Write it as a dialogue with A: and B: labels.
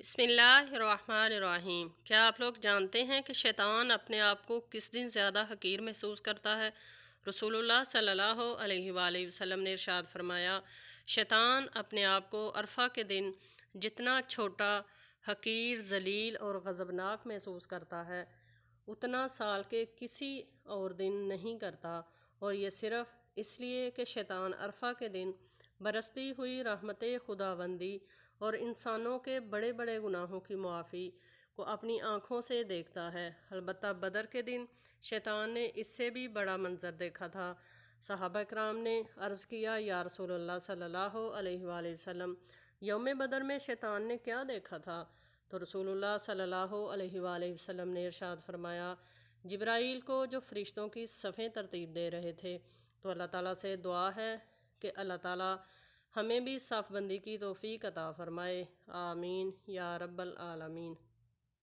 A: बिस्मिल्लाहिर्रहमानिर्रहीम। क्या आप लोग जानते हैं कि शैतान अपने आप को किस दिन ज़्यादा हकीर महसूस करता है? रसूलुल्लाह सल्लल्लाहु अलैहि वसल्लम ने इरशाद फरमाया, शैतान अपने आप को अरफा के दिन जितना छोटा, हकीर, जलील और गज़बनाक महसूस करता है, उतना साल के किसी और दिन नहीं करता। और ये सिर्फ़ इसलिए कि शैतान अरफा के दिन बरसती हुई रहमत खुदावंदी और इंसानों के बड़े बड़े गुनाहों की मुआफ़ी को अपनी आँखों से देखता है। अलबत्ता बदर के दिन शैतान ने इससे भी बड़ा मंजर देखा था। सहाबा कराम ने अर्ज़ किया, या रसूलल्लाह सल्लल्लाहु अलैहि वसल्लम, यौम बदर में शैतान ने क्या देखा था? तो रसूलुल्लाह सल्लल्लाहु अलैहि वसल्लम ने इरशाद फरमाया, जिब्राईल को जो फ़रिश्तों की सफ़ें तरतीब दे रहे थे। तो अल्लाह ताला से दुआ है कि अल्लाह ताला हमें भी साफ़ बंदी की तौफ़ीक अता फ़रमाए। आमीन या रब्बल आलमीन।